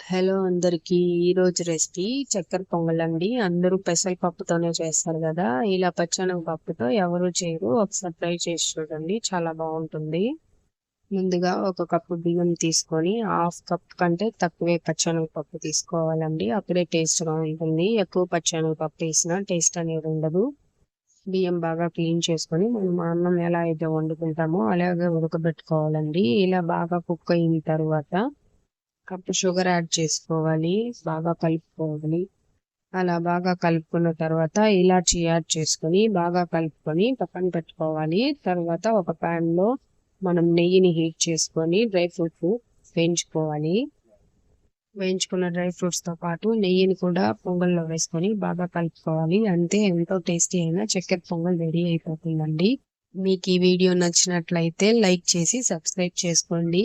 Hello అందరికి ఈరోజు recipe చక్కెర పొంగల్ అండి. అందరూ పెసరపప్పుతోనే చేస్తారు కదా, ఇలా పచ్చెనగపప్పుతో ఎవరు చేయరు. ఒకసారి ట్రై చేసి చూడండి, చాలా బాగుంటుంది. ముందుగా ఒక కప్పు బియ్యం తీసుకొని హాఫ్ కప్ కంటే తక్కువే పచ్చెనగపప్పు తీసుకోవాలండి. అప్పుడే టేస్ట్గా ఉంటుంది. ఎక్కువ పచ్చెనగపప్పు వేసినా టేస్ట్ అనేది ఉండదు. బియ్యం బాగా క్లీన్ చేసుకొని మనం అన్నం ఎలా అయితే వండుకుంటామో అలాగే ఉడకబెట్టుకోవాలండి. ఇలా బాగా కుక్ అయిన తర్వాత కప్పు షుగర్ యాడ్ చేసుకోవాలి, బాగా కలుపుకోవాలి. అలా బాగా కలుపుకున్న తర్వాత ఇలాచి యాడ్ చేసుకొని బాగా కలుపుకొని పక్కన పెట్టుకోవాలి. తర్వాత ఒక ప్యాన్ లో మనం నెయ్యిని హీట్ చేసుకొని డ్రై ఫ్రూట్స్ వేయించుకోవాలి. వేయించుకున్న డ్రై ఫ్రూట్స్ తో పాటు నెయ్యిని కూడా పొంగల్లో వేసుకొని బాగా కలుపుకోవాలి. అంతే, ఎంతో టేస్టీ అయిన చక్కెర పొంగల్ రెడీ అయిపోతుందండి. మీకు ఈ వీడియో నచ్చినట్లయితే లైక్ చేసి సబ్స్క్రైబ్ చేసుకోండి.